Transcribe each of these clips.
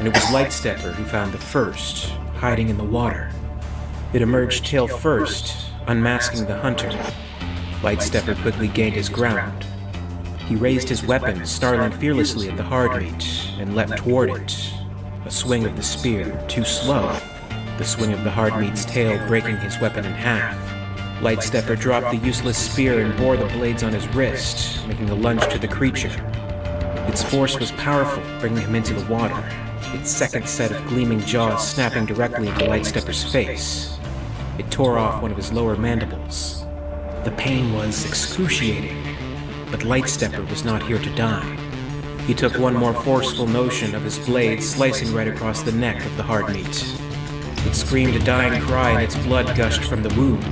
and it was Lightstepper who found the first, hiding in the water. It emerged tail first, unmasking the hunter. Lightstepper quickly gained his ground. He raised his weapon, snarling fearlessly at the hard meat, and leapt toward it. A swing of the spear, too slow. The swing of the hard meat's tail breaking his weapon in half. Lightstepper dropped the useless spear and bore the blades on his wrist, making a lunge to the creature. Its force was powerful, bringing him into the water, its second set of gleaming jaws snapping directly into Lightstepper's face. It tore off one of his lower mandibles. The pain was excruciating, but Lightstepper was not here to die. He took one more forceful motion of his blade, slicing right across the neck of the hard meat. It screamed a dying cry and its blood gushed from the wound.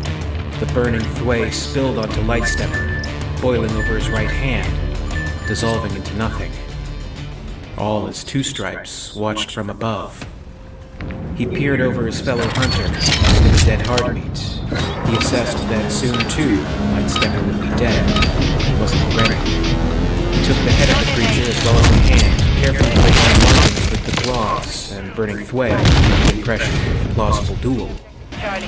The burning thwei spilled onto Lightstepper, boiling over his right hand, dissolving into nothing. All as Two Stripes watched from above. He peered over his fellow hunter, next to the dead hard meat. He assessed that soon too, Lightstepper would be dead. He wasn't ready. He took the head of the creature as well as the hand, carefully placing markings with the claws and burning thwei, the impression of a plausible duel.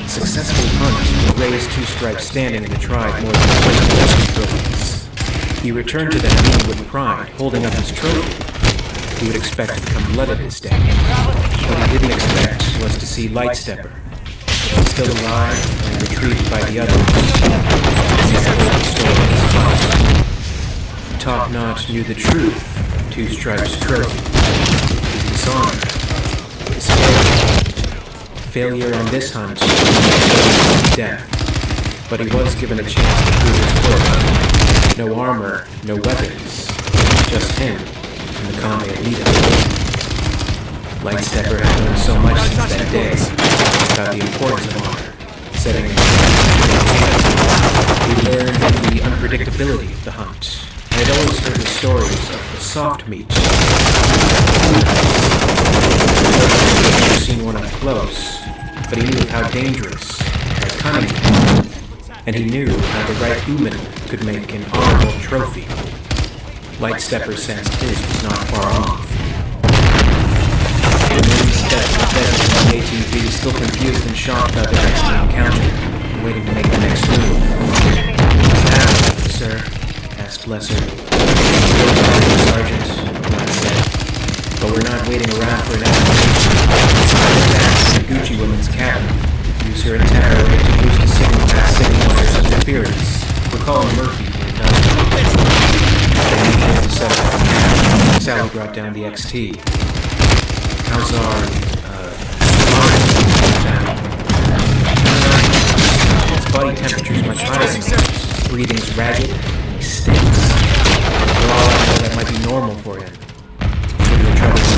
Successful hunt will raise Two Stripes standing in the tribe more than 20 rescue trophies. He returned to that meeting with pride, holding up his trophy. He would expect to become blooded this day. What he didn't expect was to see Lightstepper, still alive and retrieved by the others. He had heard the story of his fight. Top-Notch knew the truth of Two Stripes' trophy, his dishonor, his failure. Failure on this hunt, death. But he was given a chance to prove his worth. No armor, no weapons, just him and the Kame leader. Lightstepper had learned so much since that day about the importance of honor, setting he learned of the unpredictability of the hunt, and had always heard the stories of the soft meat. He had never seen one up close, but he knew of how dangerous, how cunning, and he knew how the right human could make an honorable trophy. Lightstepper sensed his was not far off. The moon stepped the desert in the ATV, still confused and shocked about the next encounter, waiting to make the next move. "What's that, sir?" asked Lesser. "Sergeant," Black said. "But we're not waiting around for an explanation. The Gucci woman's cabin. Use her interrogate to boost a signal past signal wires of interference. We're calling Murphy for a dozen." Sally brought down the XT. "How's our, his body temperature's much higher than his. Breathing's ragged, he stinks. For all I know, that might be normal for him. If we're in trouble with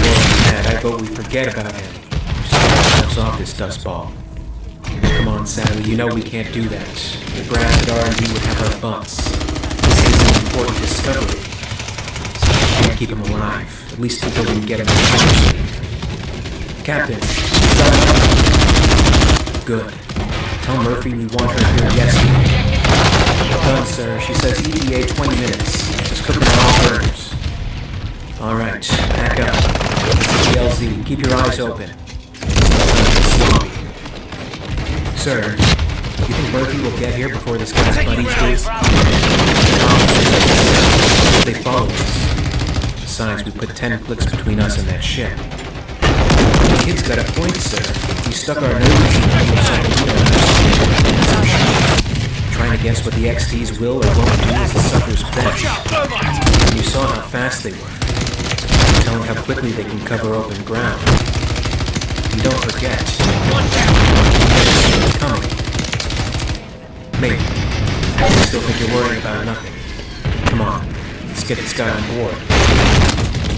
mad, I vote we forget about him. Just get ourselves off this dust ball." "Come on, Sally, you know we can't do that. The brass at R&D would have our butts. This is an important discovery. So we can't keep him alive, at least until we can get him to the Captain, good. Tell Murphy we want her here yesterday." "Done, sir. She says ETA 20 minutes. Just cooking on all burners." "All right, back up. This is LZ. Keep your eyes open." "Sir, you think Murphy will get here before this guy's buddies do?" "They follow us. Besides, we put 10 clicks between us and that ship." "The kid's got a point, sir. We stuck our noses in trying to guess what the XTs will or won't do as a sucker's bench. And you saw how fast they were. Telling how quickly they can cover open ground. And don't forget, coming. Maybe. I still think you're worried about nothing. Come on, let's get this guy on board."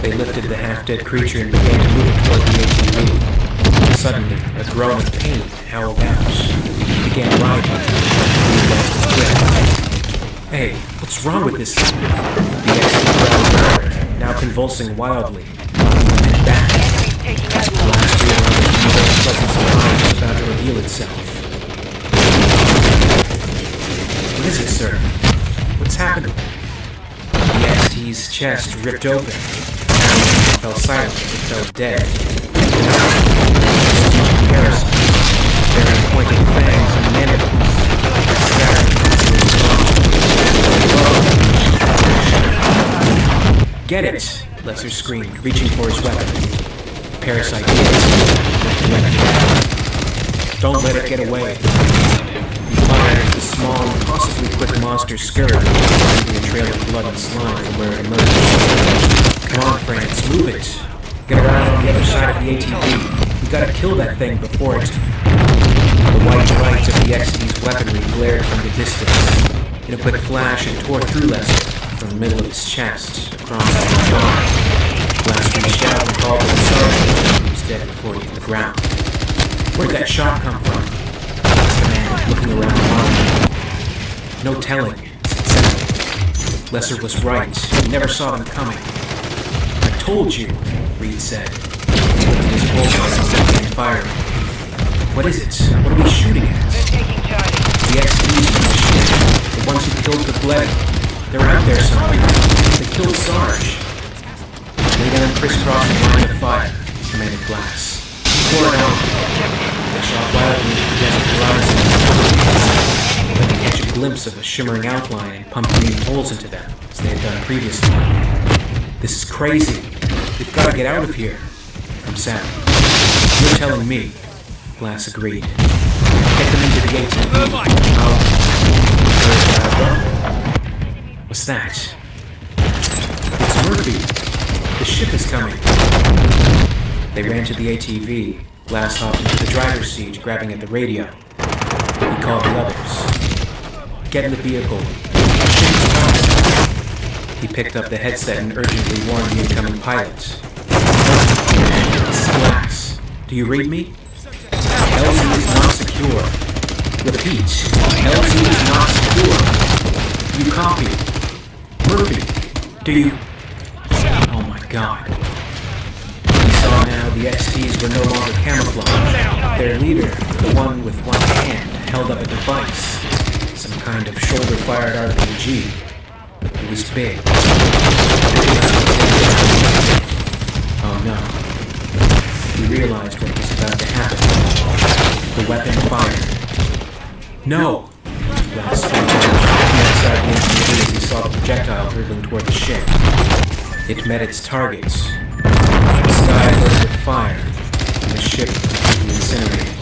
They lifted the half-dead creature and began to move it toward the ATV. Suddenly, a groan of pain howled out. He began writhing. He lost his grip. "Hey, what's wrong with this thing?" The XT growled louder, now convulsing wildly. And back. The last year, a pleasant surprise was about to reveal itself. "What is it, sir? What's happening?" The XT's chest ripped open. Fell silent as if fell dead. Parasite, bearing pointed fangs and mandibles, scattering into his Get it! Lesser screamed, reaching for his weapon. The parasite hit. Don't let it get away. He fired as the small, impossibly quick monster scurried, leaving a trail of blood and slime from where it emerged. Come on, France, move it! Get around on the other side of the ATV. We gotta kill that thing before it... The white lights of the XD's weaponry glared from the distance. In a quick flash, it tore through Lesser from the middle of his chest, across his jaw. Last reached out and called to the sergeant. He was dead before he hit the ground. Where'd that shot come from? Asked the man, looking around the line. No telling, said Sally. Lesser was right. He never saw them coming. I told you, Reed said. He lifted his bullseye and fired. What is it? What are we shooting at? They're taking Charlie. The XDs from the ship. The ones who killed the Bled. They're out there somewhere. They killed Sarge. Lay down crisscrossing line of fire, commanded Glass. Pour it on. They shot wildly into the desert horizon. Let me catch a glimpse of a shimmering outline and pump green holes into them, as they had done previously. This is crazy. We've got to get out of here. From Sam. You're telling me. Glass agreed. Get them into the ATV. What's that? It's Murphy. The ship is coming. They ran to the ATV. Glass hopped into the driver's seat, grabbing at the radio. He called the others. Get in the vehicle. The ship's coming. He picked up the headset and urgently warned the incoming pilot. This is Glass. Do you read me? LZ is not secure. Repeat. LZ is not secure. You copy. Murphy, do you... Oh my god. He saw now the XTs were no longer camouflaged. Their leader, the one with one hand, held up a device. Some kind of shoulder-fired RPG. It was big. Oh no. He realized what was about to happen. The weapon fired. No! Glass screamed outside the ATV as he saw the projectile hurtling toward the ship. It met its target. The sky lit with fire, and the ship completely incinerated.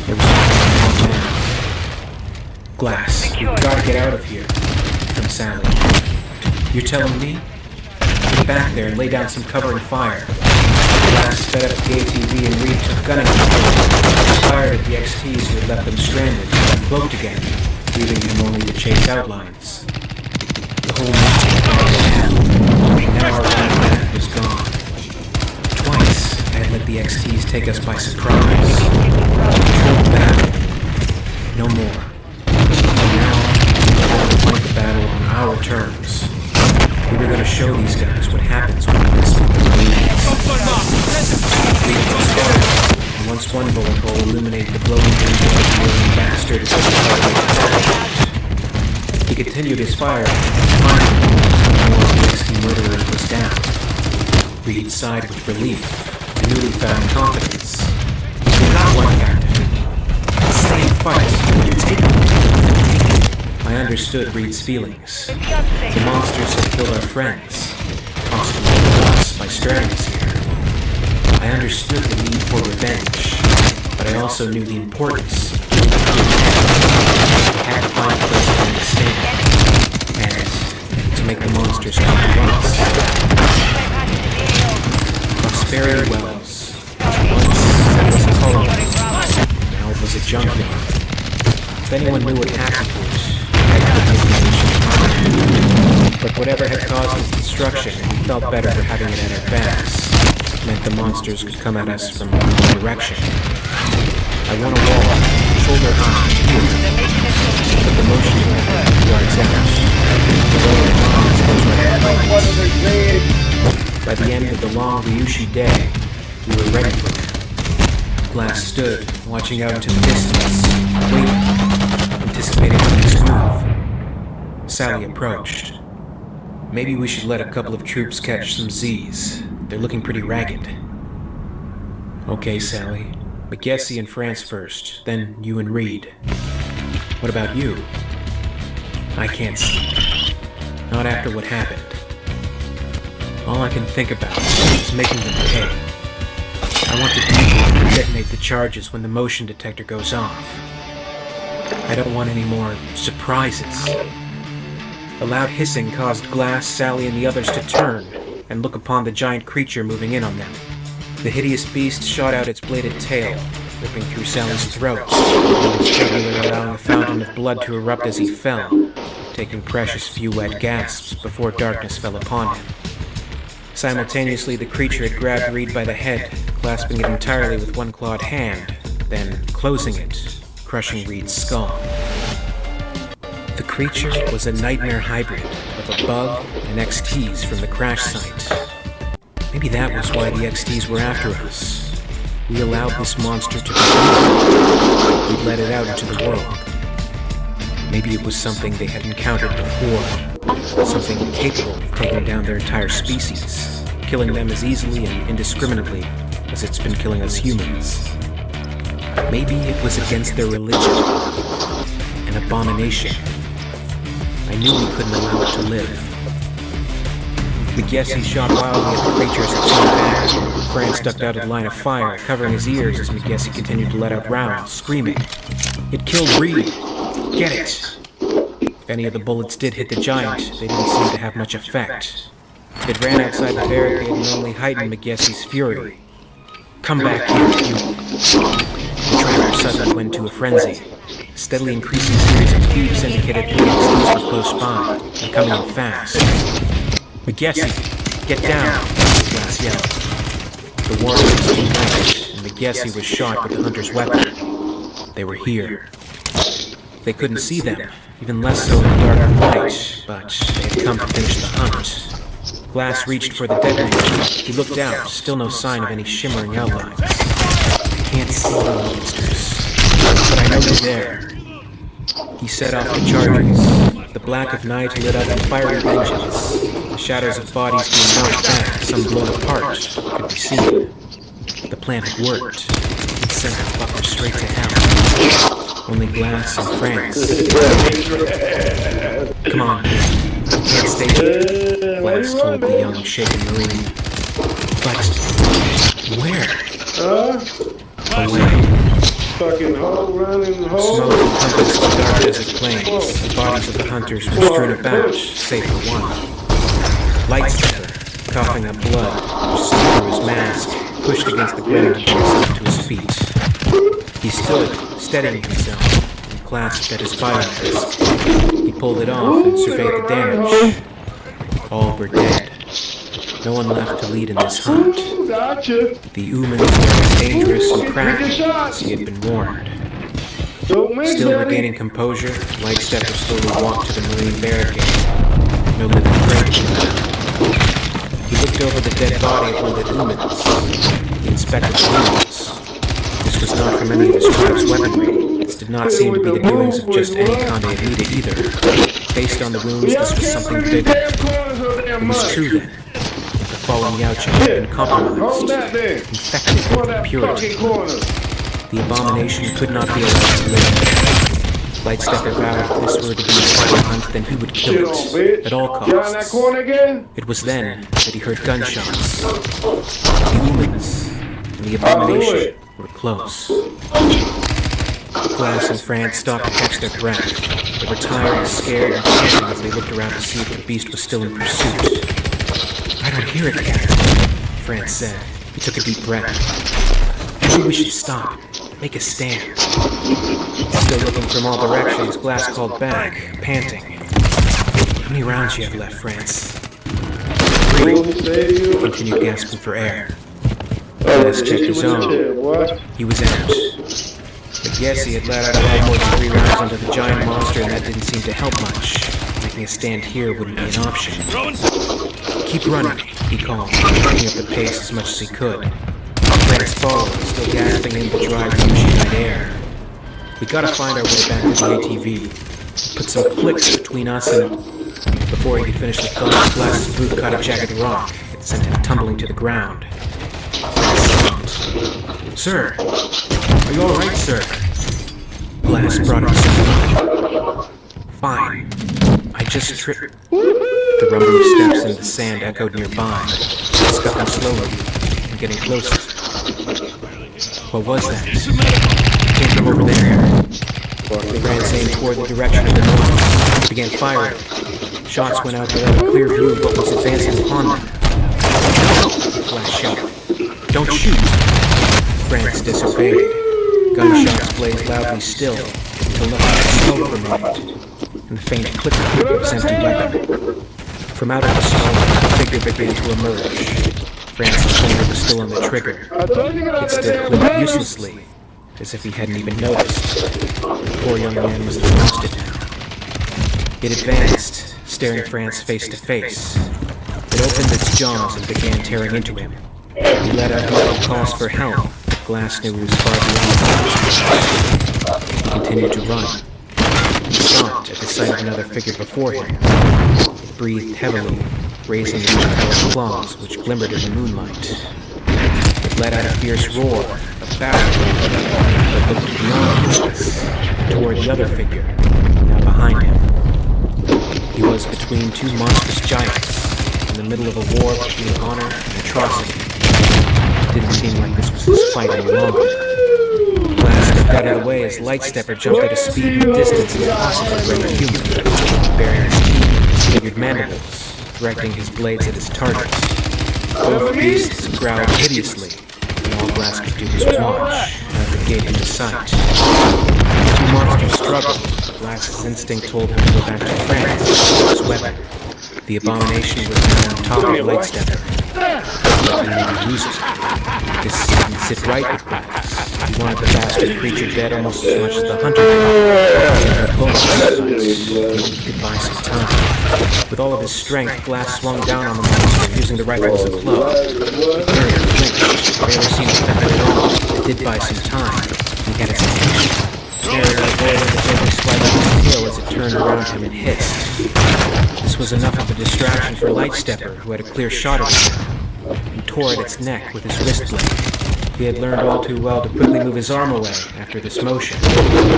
There was nothing wrong now. Glass, we've got to get out of here. From Sally. You're telling me? Get back there and lay down some cover and fire. Glass sped up the ATV and Reed took gunning at him. He fired at the XTs who had left them stranded and cloaked again, leaving him only to chase outlines. The whole mission had gone to hell. Now our life path was gone. Twice I had let the XTs take us by surprise. Controlled the battle. No more. Now we were going to fight the battle on our terms. We were going to show these guys what happens when you listen to the leads. And once one bullet hole illuminated the glowing green of the alien bastard, he continued his fire. Finally, one of the XT murderers was down. Reed sighed with relief, and newly found confidence. We got one, Captain. Stay and fight. You take it. I understood Reed's feelings. The monsters had killed our friends, possibly us by stranding us here. I understood the need for revenge, but I also knew the importance of killing the I had to find a place for them to stand, and to make the monsters come to us. Prosperity Wells. Once it was a colony, now it was a junkyard. If anyone knew what happened to it, but whatever had caused its destruction, we felt better for having it at our backs. It meant the monsters could come at us from one direction. I want a wall, shoulder high, here. But the motion yards out. By the end of the long Ryushi day, we were ready for them. Glass stood, watching out into the distance, waiting, anticipating the next move. Sally approached. Maybe we should let a couple of troops catch some Z's, they're looking pretty ragged. Okay, Sally. McGessie and France first, then you and Reed. What about you? I can't sleep. Not after what happened. All I can think about is making them pay. I want to detonate and detonate the charges when the motion detector goes off. I don't want any more surprises. A loud hissing caused Glass, Sally, and the others to turn and look upon the giant creature moving in on them. The hideous beast shot out its bladed tail, ripping through Sally's throat, and its jugular allowing a fountain of blood to erupt as he fell, taking precious few wet gasps before darkness fell upon him. Simultaneously, the creature had grabbed Reed by the head, clasping it entirely with one clawed hand, then closing it, crushing Reed's skull. The creature was a nightmare hybrid of a bug and XTs from the crash site. Maybe that was why the XTs were after us. We allowed this monster to be born. We let it out into the world. Maybe it was something they had encountered before. Something capable of taking down their entire species, killing them as easily and indiscriminately as it's been killing us humans. Maybe it was against their religion. An abomination. I knew we couldn't allow it to live. McGessie shot wildly at the creature as it came back. France ducked out of the line of fire, covering his ears as McGessie continued to let out rounds, screaming. It killed Reed! Get it! If any of the bullets did hit the giant, they didn't seem to have much effect. It ran outside the barricade and only heightened McGessie's fury. Come back here, you... The tracker suddenly went into a frenzy. A steadily increasing series of beeps indicated the XTs were close by, and coming in fast. McGessie, get down! Glass yelled. The warrior was united, and McGessie was shot with the hunter's weapon. They were here. They couldn't see them, even less so in the darker light, but they had come to finish the hunt. Glass reached for the detonator. He looked out, still no sign of any shimmering outlines. I can't see the monsters, but I know they're there. He set off the charges. The black of night lit up in fiery vengeance. The shadows of bodies being knocked back, some blown apart, could be seen. The plan had worked. It sent the fucker straight to hell. Only Glass and France. Come on, you can't stay here, Glass told the young, shaken Marine. But where? Away. Fucking hole running hole. Smoke encompassed the dark desert plains. The bodies of the hunters were strewn about, save for one. Lightstepper, coughing up blood, which seeped through his mask, pushed against the ground and got himself to his feet. He stood, steadying himself, and clasped at his biomask. He pulled it off and surveyed the damage. All were dead. No one left to lead in this hunt. Gotcha. The humans were as dangerous and crafty as he had been warned. Still regaining composure, Lightstepper slowly walked to the marine barricade. No living prey. He looked over the dead body of one of the humans. He inspected the wounds. This was not from any of his tribe's weaponry. This did not seem to be the doings of just any Conde Elite either. Based on the wounds, this was something bigger. It was true then. The fallen Yauch had been compromised, infected with impurity. The abomination could not be allowed to live. Lightstepper vowed if this were to be his final hunt, then he would kill it, at all costs. It was then that he heard gunshots. The humans and the abomination were close. Glass and France stopped to catch their breath. They were tired, scared, and panting as they looked around to see if the beast was still in pursuit. I don't hear it, Captain, France said. He took a deep breath. Maybe we should stop. Make a stand. Still looking from all directions, Glass called back, panting. How many rounds you have left, France? 3. He continued gasping for air. Glass checked his own. He was out. McGessie had let out a lot more than 3 rounds onto the giant monster, and that didn't seem to help much. Making a stand here wouldn't be an option. Keep running, he called, picking up the pace as much as he could. France followed, still gasping in the dry, fuchsia-night air. We gotta find our way back to the ATV. Put some clicks between us and... Before he could finish the thought, Glass's boot caught a jagged rock. It that sent him tumbling to the ground. Sir! Are you alright, sir? Glass brought himself up. Fine. I just tripped. The rumble of steps in the sand echoed nearby, scuffing slowly and getting closer. What was that? It came from over there. Franz aimed toward the direction of the noise, began firing. Shots went out to have a clear view of what was advancing upon them. Glass shouted, "Don't shoot!" Franz disobeyed. Gunshots blazed loudly still, until nothing but smoke remained, and the faint clicker of his empty weapon. From out of the smoke, a figure began to emerge. Franz's finger was still on the trigger. It still clicked uselessly, as if he hadn't even noticed. The poor young man must have lost it now. It advanced, staring Franz face to face. It opened its jaws and began tearing into him. He let out multiple calls for help. Glass knew he was far beyond. He continued to run. He stopped at the sight of another figure before him. It breathed heavily, raising its metallic claws, which glimmered in the moonlight. It let out a fierce roar, a battle, but looked beyond Glass, toward the other figure, now behind him. He was between two monstrous giants, in the middle of a war between honor and atrocity. It didn't seem like this was his fight any longer. Glass stepped out of the way as Lightstepper jumped at a speed and distance impossible for a human, baring his teeth and disfigured mandibles, directing his blades at his targets. Both beasts growled hideously, and all Glass could do was watch, as it gave him the sight. The two monsters struggled. Glass's instinct told him to go back to Franz with his weapon. The abomination was now on top of Lightstepper. He needed to use it. This didn't sit right with Glass. He wanted the bastard creature dead almost as much as the hunter did. But he could buy some time. With all of his strength, Glass swung down on the monster, using the rifle as a club. The carrier flinched, barely seemed affected at all. It did buy some time. He had its attention. Carrier avoided the deadly swipe of his tail as it turned around him and hissed. This was enough of a distraction for Lightstepper, who had a clear shot at him, and tore at its neck with his wrist blade. He had learned all too well to quickly move his arm away after this motion.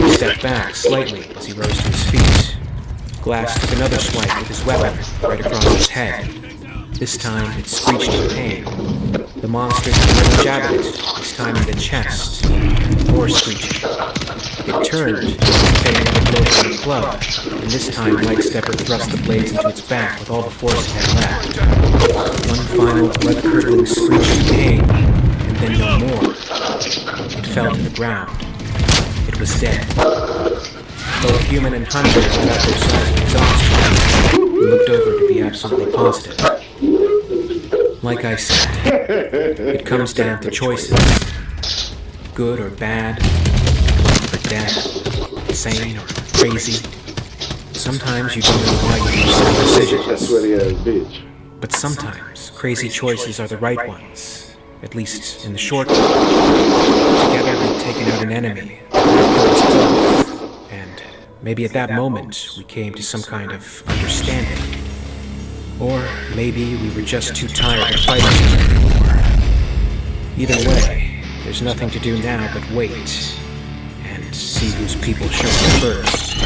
He stepped back slightly as he rose to his feet. Glass took another swipe with his weapon, right across his head. This time, it screeched in pain. The monster took another jab at it, this time in the chest. More screeching. It turned, anticipating another blow from the club, and this time Lightstepper thrust the blades into its back with all the force it had left. One final blood-curdling screech of pain, and then no more. It fell to the ground. It was dead. Both human and hunter let out their sighs of exhaustion. He looked over to be absolutely positive. Like I said, it comes down to choices. Good or bad, or death, sane or crazy. Sometimes you don't know why you make certain decisions. That's what he has, bitch. But sometimes crazy choices are the right ones, at least in the short run. Together we've taken out an enemy, and maybe at that moment we came to some kind of understanding. Or maybe we were just too tired to fight each other anymore. Either way, there's nothing to do now but wait and see whose people show up first.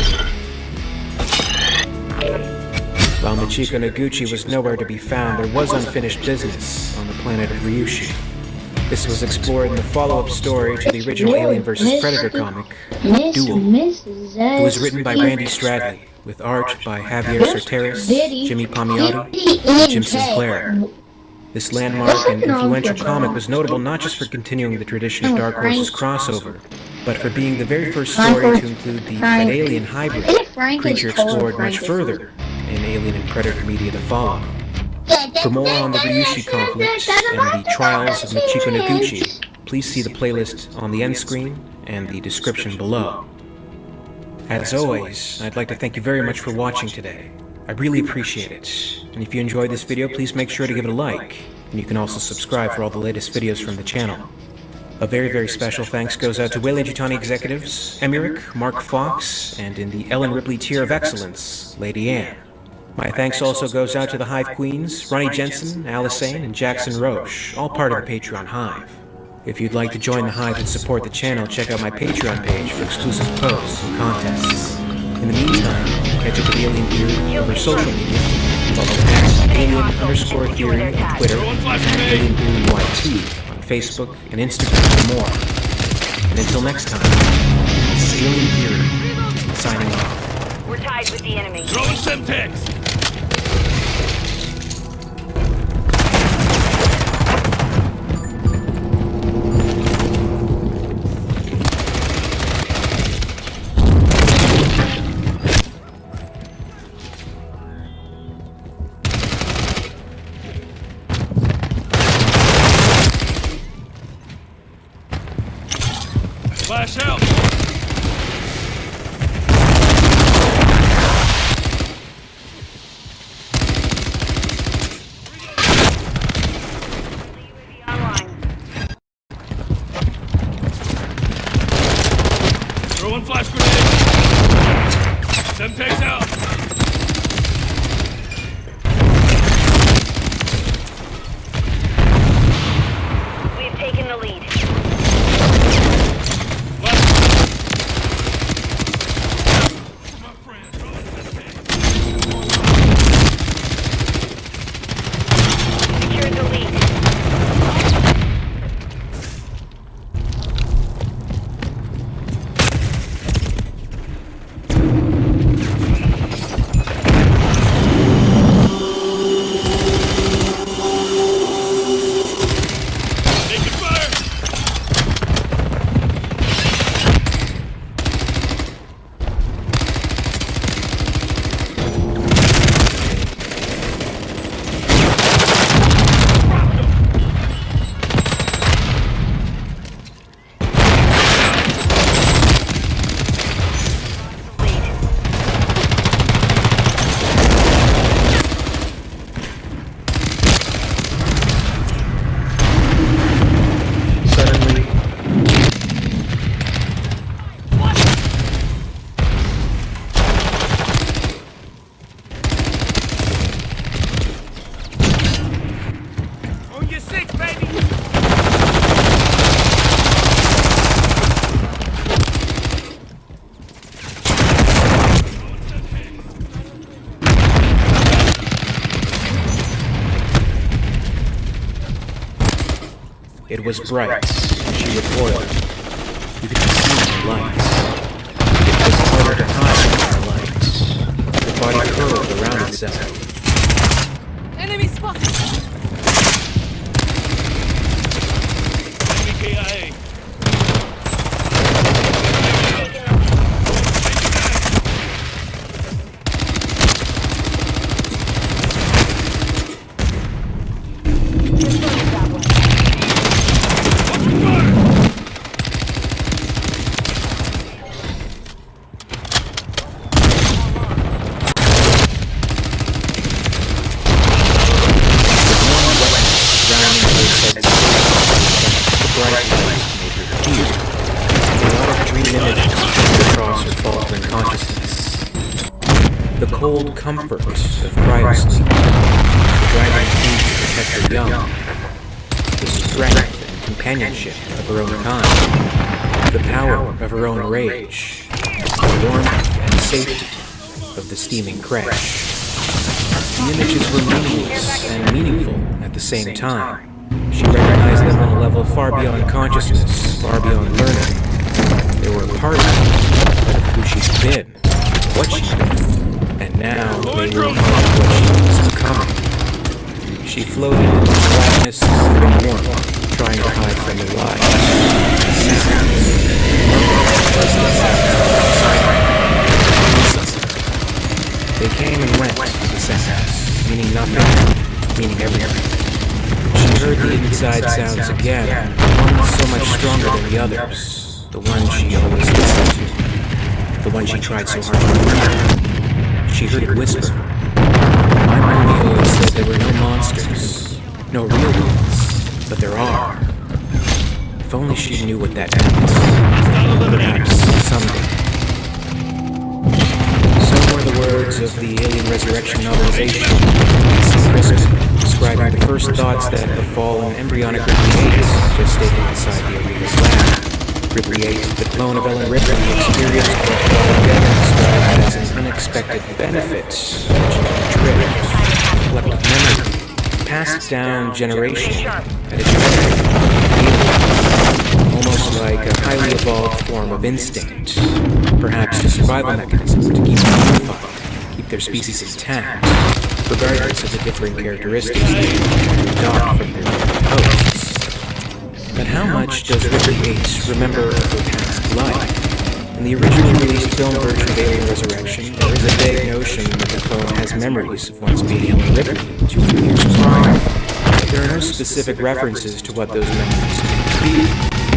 While Michiko Noguchi was nowhere to be found, there was unfinished business on the planet of Ryushi. This was explored in the follow-up story to the original Alien vs. Predator comic, Duel. It was written by Randy Stradley, with art by Javier Soteris, Jimmy Palmiotti, and Jim Sinclair. This landmark and influential comic was notable not just for continuing the tradition of Dark Horse's crossover, but for being the very first story to include the Alien hybrid creature explored much further in Alien and Predator media to follow. For more on the Ryushi conflict and the trials of Michiko Noguchi, please see the playlist on the end screen and the description below. As always, I'd like to thank you very much for watching today. I really appreciate it. And if you enjoyed this video, please make sure to give it a like. And you can also subscribe for all the latest videos from the channel. A very, very special thanks goes out to Weyland-Yutani executives, Emmerich, Mark Fox, and in the Ellen Ripley tier of excellence, Lady Anne. My thanks also goes out to the Hive Queens, Ronnie Jensen, Alisane, and Jackson Roche, all part of the Patreon Hive. If you'd like to join the Hive and support the channel, check out my Patreon page for exclusive posts and contests. In the meantime, catch up with Alien Theory over social media. Follow @alien_theory on Twitter, and Alien Theory YT on Facebook and Instagram for more. And until next time, this is Alien Theory, signing off. We're tied with the enemy. Throwing Semtex! Flash out! Throwing flash grenade! Semtex out! We've taken the lead. Secured the lead. Taking fire! Suddenly, On your six, baby! it was bright. She recoiled. You could see the lights. It was harder to hide in the lights. The body curled around itself. Enemy spotted! Enemy KIA. The cold comfort of cryosleep, the driving need to protect her young, the strength and companionship of her own kind, the power of her own rage, the warmth and safety of the steaming crash. The images were meaningless and meaningful at the same time. She recognized them on a level far beyond consciousness, far beyond learning. They were a part of who she's been, what she's been. And now they were part of what she was becoming. She floated in the blackness and warmth, trying to hide from the light. They came and went, the sounds, meaning nothing, meaning everything. She heard the inside sounds again, one so much stronger than the others, the one she always listened to, the one she tried so hard to remember. She heard it whisper. My mommy always said there were no monsters, no real ones, but there are. If only she knew what that meant. Perhaps someday. Somewhere the words of the Alien Resurrection novelization, Crispin, describing the first thoughts that the fallen embryonic Ripley 8 gestating inside the Arena's lab. Ripley 8, the clone of Ellen Ripley, experienced what Paul Gavin described as an unexpected benefit of genetic drift, collective memory, passed down generation at a genetic almost like a highly evolved form of instinct, perhaps a survival mechanism to keep them unified, keep their species intact, regardless of the differing characteristics they adopt from their hosts. But how much does Ripley 8 remember of her past life? In the originally released film version of Alien Resurrection, there is a vague notion that the clone has memories of once being Ellen Ripley 200 years prior. But there are no specific references to what those memories may be.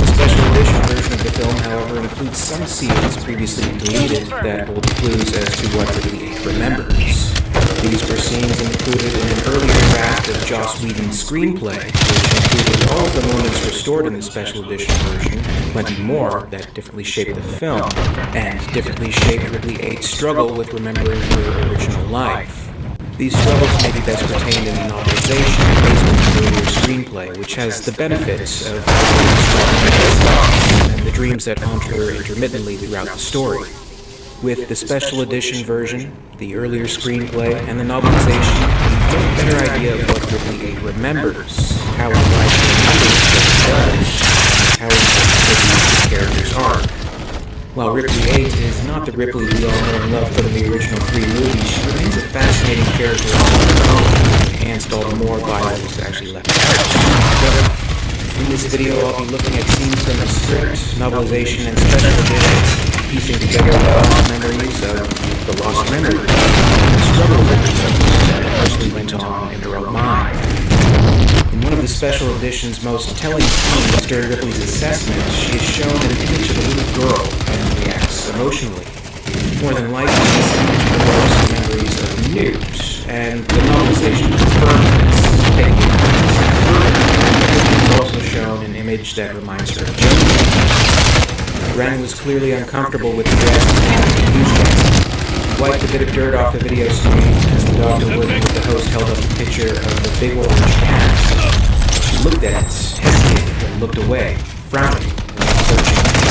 The special edition version of the film, however, includes some scenes previously deleted that hold clues as to what Ripley 8 remembers. These were scenes included in an earlier draft of Joss Whedon's screenplay, which included all of the moments restored in the special edition version, plenty more that differently shaped the film, and differently shaped Ripley 8's struggle with remembering her original life. These struggles may be best retained in the novelization based on the earlier screenplay, which has the benefits of and the dreams that haunt her intermittently throughout the story. With the special edition version, the earlier screenplay, and the novelization, you get a better idea of what Ripley 8 remembers, how it likely remembers what it does, how it the character's arc. While Ripley 8 is not the Ripley we all know and love from the original 3 movies, she remains a fascinating character on her own, enhanced all the more by what was actually left out. In this video, I'll be looking at scenes from the script, novelization, and special editions, piecing together the lost memories of the lost memories, the struggle with that actually went on in her own mind. In one of the special edition's most telling scenes during Ripley's assessment, she is shown an image of a little girl and reacts emotionally. More than likely, this image evokes memories of Newt, and the novelization confirms this, taking it further. Is also shown an image that reminds her of Joe. Ren was clearly uncomfortable with the dress and confusion. She wiped a bit of dirt off the video screen as the doctor working with the host held up a picture of the big orange cat. She looked at it, hesitated, and looked away, frowning, and searching for the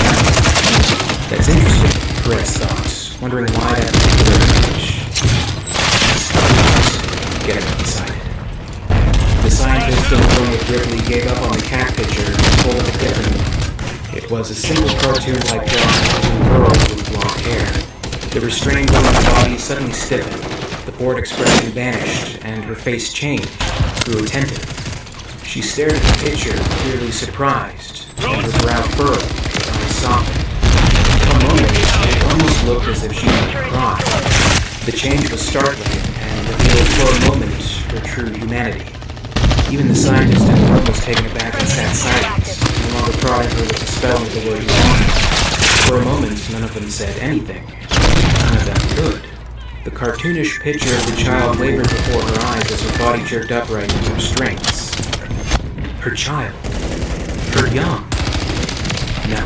That's interesting, Perez thought, wondering why that particular image. Getting excited. The scientist in the room with Ripley gave up on the cat picture and told it differently. It was a simple cartoon-like drawing of two girls with blonde hair. The restrained woman's body suddenly stiffened, the bored expression vanished, and her face changed, grew attentive. She stared at the picture, clearly surprised, and her brow furrowed, her eyes softened. For a moment, it almost looked as if she might cry. The change was startling, and revealed for a moment her true humanity. Even the scientist in the room was taken aback and sat silent, no longer prodding her with the spell of the word human. For a moment, none of them said anything. None of them could. The cartoonish picture of the child wavered before her eyes as her body jerked upright into her strengths. Her child. Her young. No,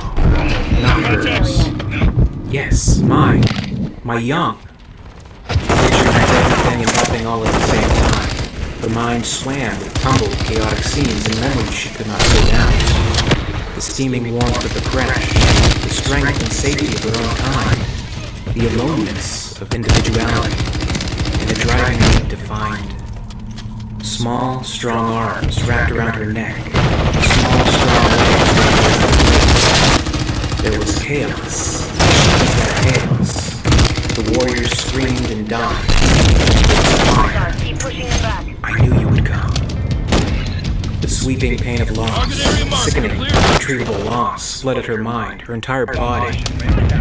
not hers. Yes, mine. My young. The picture meant everything and nothing all at the same time. Her mind swam with tumbled, chaotic scenes and memories she could not sort out. The steaming warmth of the crash, the strength and safety of her own kind, the aloneness of individuality, and the driving need to find. Small, strong arms wrapped around her neck, small, strong legs wrapped around her waist. There was chaos. What was that chaos? The warriors screamed and died. Keep pushing them back. I knew you would come. The sweeping pain of loss, sickening, irretrievable loss, flooded her mind, her entire body.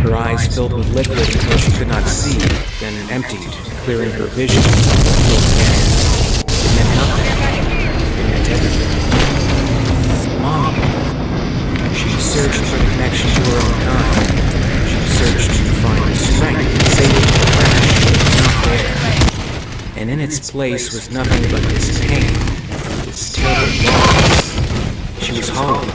Her eyes filled with liquid until she could not see, then emptied, clearing her vision. It meant nothing. It meant everything. Mommy. She searched for the connection to her own kind. She searched to find the strength and safety of the crash. It was not there. And in its place was nothing but this pain, this terrible loss. She was hollow.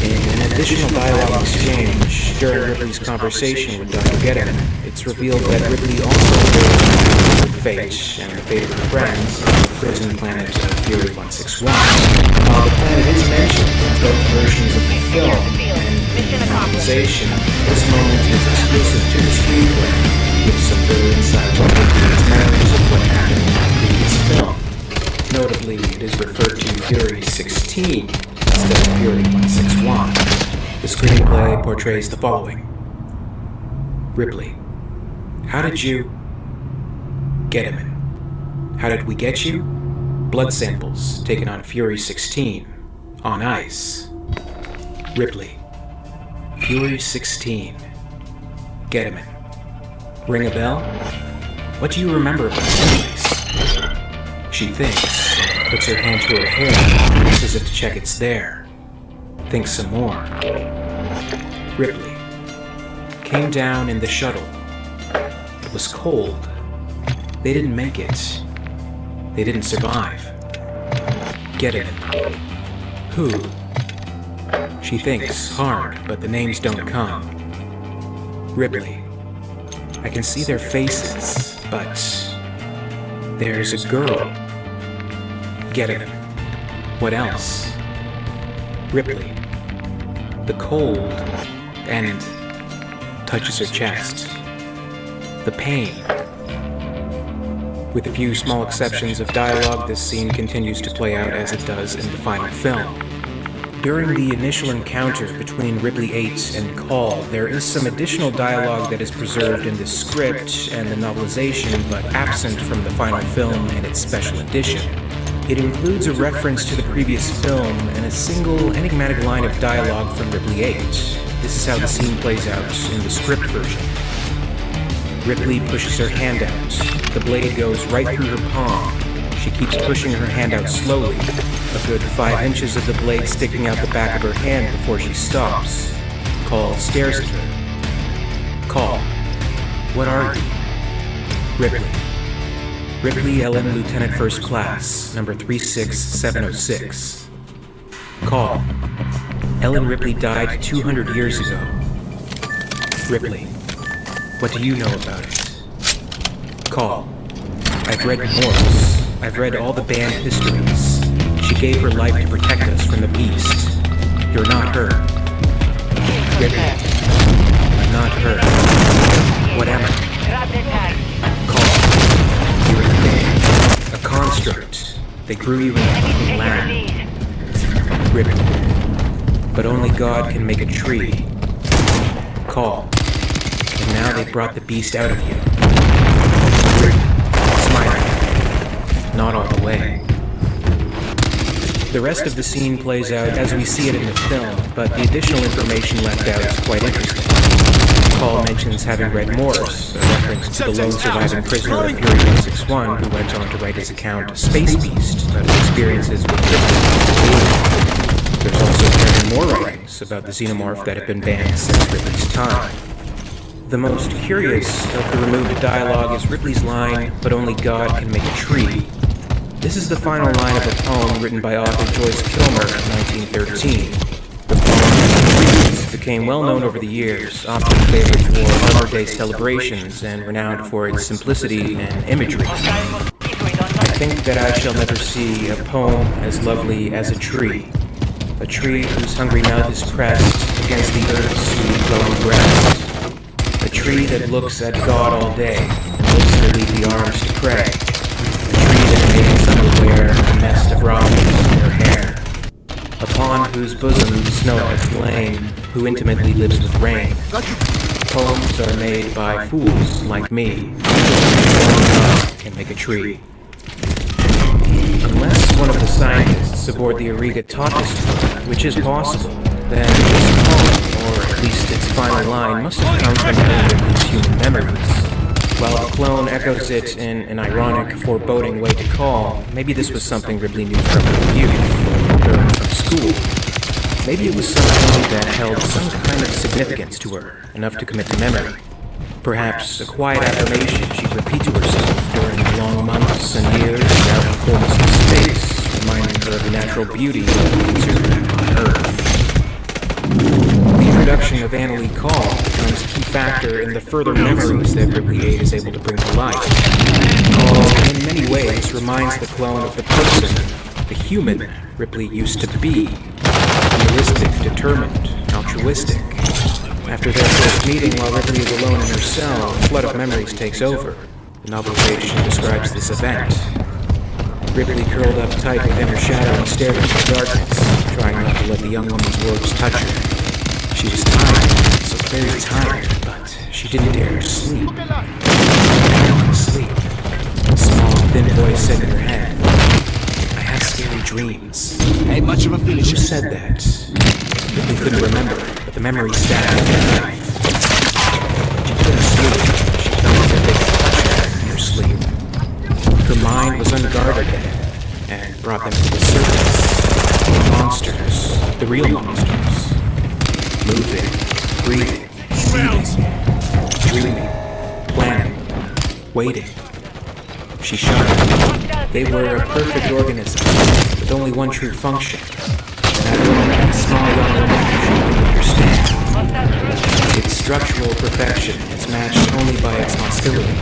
In an additional dialogue exchange, during Ripley's conversation with Dr. Gettman, it's revealed that Ripley also lived with fate and the fate of her friends on the prison planet of Fury 161. While the planet is mentioned in both versions of the film and the novelization, this moment is exclusive to the screenplay, with some further insight on Ripley's memories of what happened in the previous film. Notably, it is referred to Fury 16 instead of Fury 161. The screenplay portrays the following. Ripley, how did you... Gettman, how did we get you? Blood samples taken on Fury 16, on ice. Ripley, Fury 16. Gettman, ring a bell? What do you remember about this place? She thinks, puts her hand to her hair, as if to check it's there. Thinks some more. Ripley, came down in the shuttle. It was cold. They didn't make it. They didn't survive. Gettman, who? She thinks hard, but the names don't come. Ripley, I can see their faces, but there's a girl. Gettman, what else? Ripley, the cold, and touches her chest. The pain. With a few small exceptions of dialogue, this scene continues to play out as it does in the final film. During the initial encounter between Ripley 8 and Call, there is some additional dialogue that is preserved in the script and the novelization, but absent from the final film and its special edition. It includes a reference to the previous film and a single enigmatic line of dialogue from Ripley 8. This is how the scene plays out in the script version. Ripley pushes her hand out. The blade goes right through her palm. She keeps pushing her hand out slowly, a good 5 inches of the blade sticking out the back of her hand before she stops. Call stares at her. Call, what are you? Ripley. Ripley Ellen Lieutenant First Class, number 36706. Call. Ellen Ripley died 200 years ago. Ripley, what do you know about it? Call. I've read Morse. I've read all the band histories. She gave her life to protect us from the beast. You're not her. Ripley. I'm not her. What am I? Call. You're a thing. A construct. They grew you in a fucking lab. Ripley. But only God can make a tree. Call. And now they brought the beast out of you. Smiling. Not all the way. The rest of the scene plays out as we see it in the film, but the additional information left out is quite interesting. Paul mentions having read Morse, a reference to the lone surviving prisoner of Fury 161 who went on to write his account, Space Beast, about his experiences with Ripley. There's also apparently more writings about the xenomorph that have been banned since Ripley's time. The most curious of the removed dialogue is Ripley's line, "But only God can make a tree." This is the final line of a poem written by author Joyce Kilmer in 1913. The poem became well known over the years, often favored for Arbor Day celebrations and renowned for its simplicity and imagery. I think that I shall never see a poem as lovely as a tree whose hungry mouth is pressed against the earth's sweet glowing breast. A tree that looks at God all day and lifts her leafy arms to pray. A tree that makes unaware a nest of robins in her hair. Upon whose bosom snow has lain, who intimately lives with rain. Poems are made by fools like me. Only God can make a tree. Unless one of the scientists aboard the Auriga taught this to her, which is possible, then this poem, or at least its final line, must have come from Ripley's human memories. While the clone echoes it in an ironic, foreboding way to Call, maybe this was something Ripley knew from her youth, or from school. Maybe it was something that held some kind of significance to her, enough to commit to memory. Perhaps a quiet affirmation she'd repeat to herself during the long months and years out in the coldness of space, reminding her of the natural beauty of nature on Earth. introduction of Annalie Call becomes a key factor in the further memories that Ripley 8 is able to bring to life. Call, in many ways, reminds the clone of the person, the human Ripley used to be. Realistic, determined, altruistic. After their first meeting, while Ripley is alone in her cell, a flood of memories takes over. The novelization describes this event. Ripley curled up tight within her shadow and stared into the darkness, trying not to let the young woman's words touch her. She was tired, so very tired, but she didn't dare to sleep. I don't want to sleep. A small, thin voice said in her head, I have scary dreams. Ain't much of a finish. Who said that? Ripley couldn't remember, but the memory stabbed at her knife. She couldn't sleep. She felt as if they could touch her in her sleep. Her mind was unguarded and brought them to the surface. The monsters, the real monsters. Moving, breathing, seething, dreaming, planning, waiting. She shuddered. They were a perfect organism, with only one true function. That woman, small young woman, she couldn't understand. Its structural perfection is matched only by its hostility.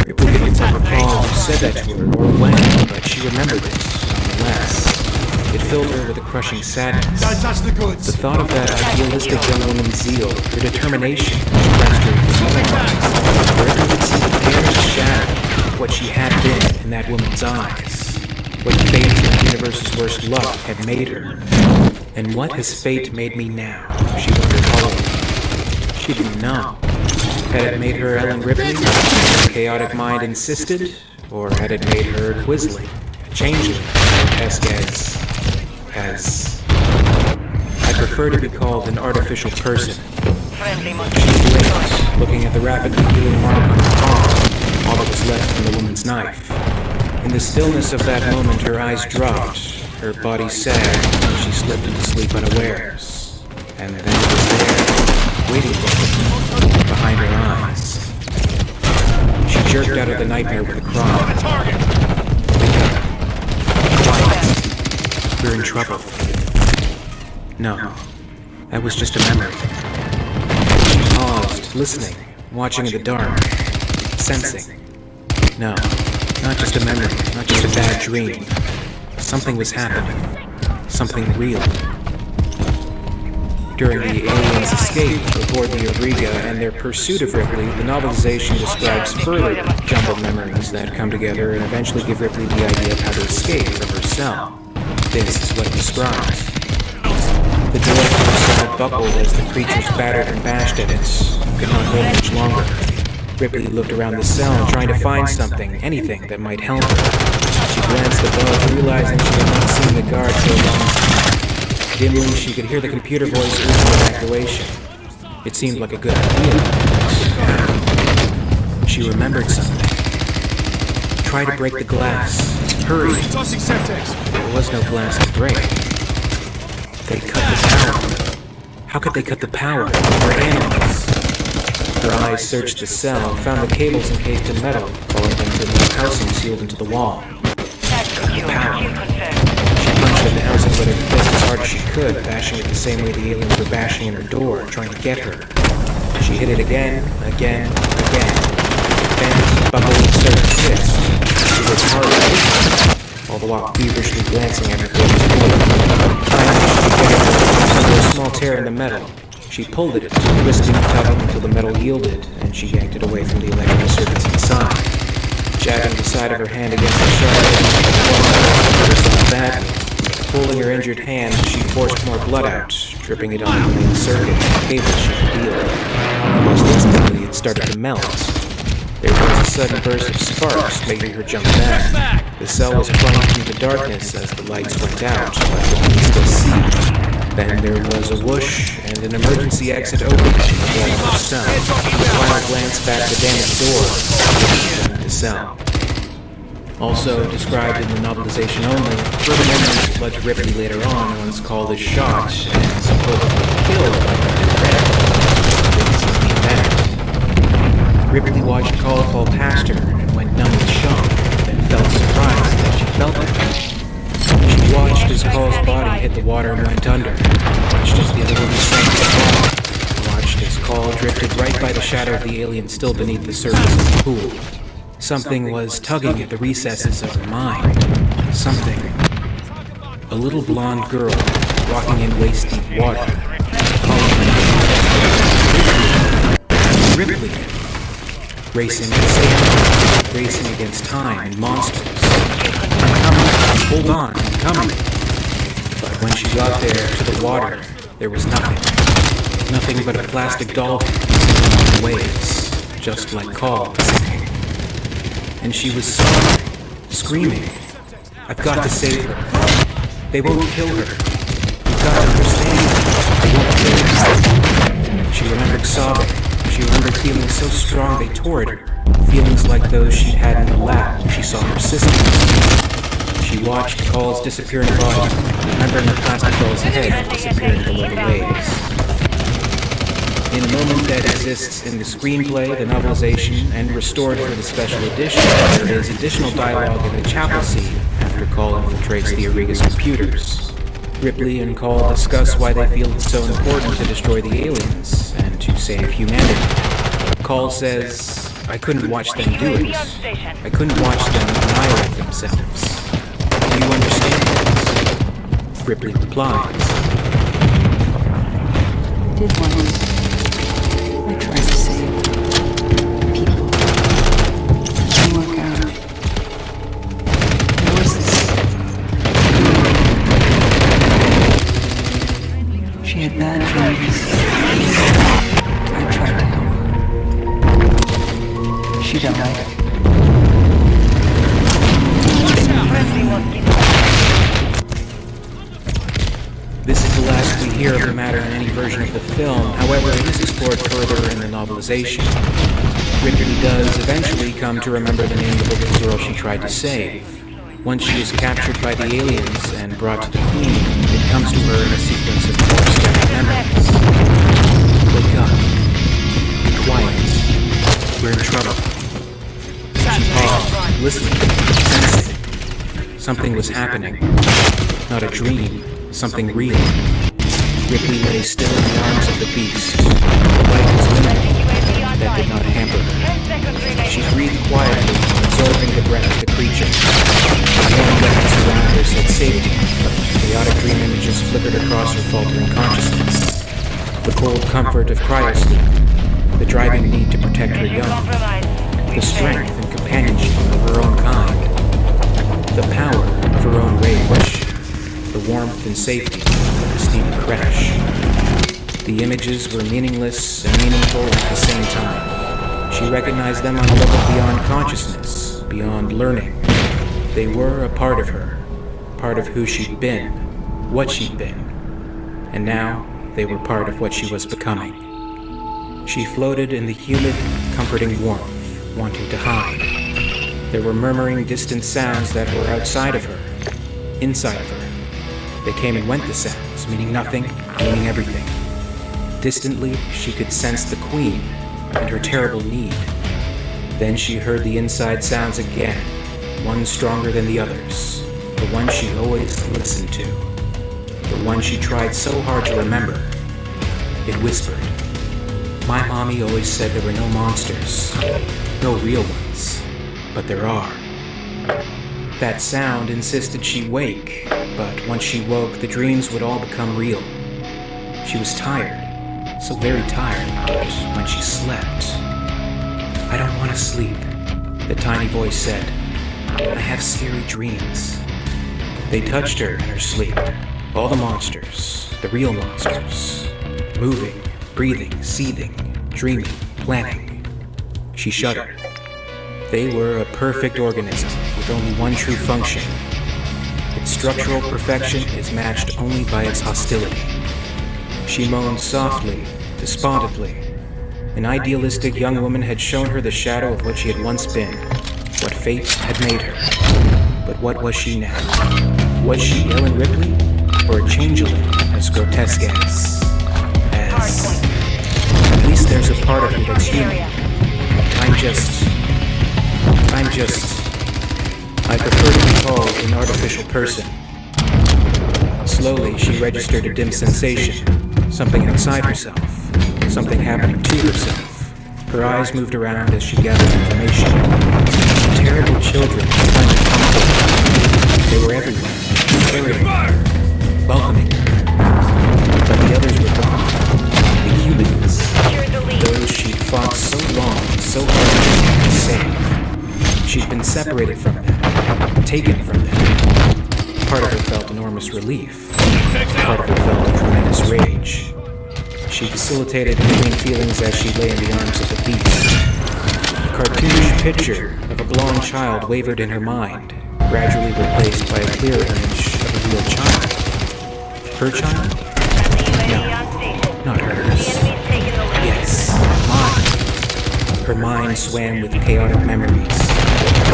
Ripley didn't recall who said that to her or when, but she remembered it, nonetheless. It filled her with a crushing sadness. Don't touch the goods. The thought of that idealistic young woman's zeal, her determination, pressed her to sympathize. Ripley could see the barest shadow of what she had been in that woman's eyes. What fate and the universe's worst luck had made her. And what has fate made me now? She wondered hollowly. She didn't know. Had it made her Ellen Ripley, as her chaotic mind insisted? Or had it made her Quisling, a changeling, as... I prefer to be called an artificial person. Friendly She monster. blinked, looking at the rapidly healing mark on her palm, all that was left from the woman's knife. In the stillness of that moment, her eyes dropped, her body sagged, and she slipped into sleep unawares. And then it was there, waiting for her, behind her eyes. She jerked out of the nightmare with a cry. Wake up. Quiet. We're in trouble. No, that was just a memory. She paused, listening, watching in the dark, sensing. No, not just a memory, not just a bad dream. Something was happening. Something real. During the aliens' escape aboard the Auriga and their pursuit of Ripley, the novelization describes further jumbled memories that come together and eventually give Ripley the idea of how to escape from her cell. This is what it describes. The door to her cell buckled as the creatures battered and bashed at it. Could not hold much longer. Ripley looked around the cell, trying to find something, anything that might help her. She glanced above, realizing she had not seen the guard for a long time. Dimly, she could hear the computer voice urging evacuation. It seemed like a good idea. She remembered something. Try to break the glass. Hurry. Tossing septex. There was no glass to break. They cut the power. How could they cut the power? They're animals. Her eyes searched the cell, found the cables encased in metal, following them to the housing sealed into the wall. Power. She punched at the housing with her fist as hard as she could, bashing it the same way the aliens were bashing in her door, trying to get her. She hit it again. Then, bubbling started to twist. She was harder, all the while feverishly glancing at her fingers. Finally, she began under a small tear in the metal. She pulled at it, twisting and tugging until the metal yielded, and she yanked it away from the electrical circuits inside. Jabbing the side of her hand against the sharp edge herself badly. Pulling her injured hand, she forced more blood out, dripping it onto the main circuit and cables she could feel. Almost instantly, it started to melt. There was a sudden burst of sparks, making her jump back. The cell was plunged into darkness as the lights went out, but she could still see. Then there was a whoosh, and an emergency exit opened in the wall of her cell. A final glance back at the damaged door, and the cell. Also described in the novelization only, further memories led to Ripley later on once called as shot and supposedly killed by Dr. Red. The event. Ripley watched Call fall past her and went numb with shock, then felt surprised that she felt it. She watched as as Call's body hit the water and went under, watched as the other woman sank to the bottom, watched as Call drifted right by the shadow of the alien still beneath the surface of the pool. Something was tugging at the recesses of her mind. Something. A little blonde girl walking in waist-deep water. Ripley. Racing to safety, racing against time and monsters. Hold on, I'm coming. But when she got there to the water, there was nothing. Nothing but a plastic doll on waves, just like Call. And she was sobbing, screaming. I've got to save her. They won't kill her. You've got to understand. They won't kill her. She remembered sobbing. She remembered feeling so strong they tore at her. Feelings like those she'd had in the lab when she saw her sisters. She watched Call's disappearing body, remembering the plastic doll's head disappearing below the waves. In a moment that exists in the screenplay, the novelization, and restored for the special edition, there is additional dialogue in the chapel scene after Call infiltrates the Auriga's computers. Ripley and Call discuss why they feel it's so important to destroy the aliens and to save humanity. Call says, I couldn't watch them do it. I couldn't watch them annihilate themselves. Do you understand this? Ripley replies. Did once. I tried to save people. Didn't work out. There was this. She had bad dreams. I tried to help her. She died. This is the last we hear of the matter in any version of the film, however, it is explored further in the novelization. Ripley does eventually come to remember the name of the little girl she tried to save. Once she is captured by the aliens and brought to the Queen, it comes to her in a sequence of four-step memories. Wake up. Be quiet. We're in trouble. She paused, listening, sensing. Something was happening. Not a dream. Something real. Ripley lay still in the arms of the beast. The light was limited. That did not hamper her. She breathed quietly, absorbing the breath of the creature. The warm weapons around her said safety. Chaotic dream images flickered across her faltering consciousness. The cold comfort of cryosleep. The driving need to protect her young. The strength and companionship of her own kind. The power of her own rage. The warmth and safety of the steamy crash. The images were meaningless and meaningful at the same time. She recognized them on a level beyond consciousness, beyond learning. They were a part of her, part of who she'd been, what she'd been. And now, they were part of what she was becoming. She floated in the humid, comforting warmth, wanting to hide. There were murmuring, distant sounds that were outside of her, inside of her. They came and went, the sounds, meaning nothing, meaning everything. Distantly, she could sense the Queen and her terrible need. Then she heard the inside sounds again, one stronger than the others, the one she always listened to, the one she tried so hard to remember. It whispered, "My mommy always said there were no monsters, no real ones, but there are." That sound insisted she wake, but once she woke, the dreams would all become real. She was tired, so very tired, but when she slept... "I don't want to sleep," the tiny voice said. "I have scary dreams." They touched her in her sleep. All the monsters, the real monsters. Moving, breathing, seething, dreaming, planning. She shuddered. They were a perfect organism with only one true function. Its structural perfection is matched only by its hostility. She moaned softly, despondently. An idealistic young woman had shown her the shadow of what she had once been, what fate had made her. But what was she now? Was she Ellen Ripley, or a changeling as grotesque as... At least there's a part of me that's human. I prefer to be called an artificial person. Slowly, she registered a dim sensation. Something outside herself. Something happening to herself. Her eyes moved around as she gathered information. Terrible children trying to comfort her. They were everywhere. Carrying her. Welcoming her. But the others were gone. The humans. Secured the lead. Those she'd fought so long, so hard to save. She'd been separated from them. Taken from them. Part of her felt enormous relief. Part of her felt a tremendous rage. She facilitated between feelings as she lay in the arms of the beast. A cartoonish picture of a blonde child wavered in her mind, gradually replaced by a clearer image of a real child. Her child? UAV on station. Not The hers. enemy's taking the lead. Yes, mine. Her mind swam with chaotic memories,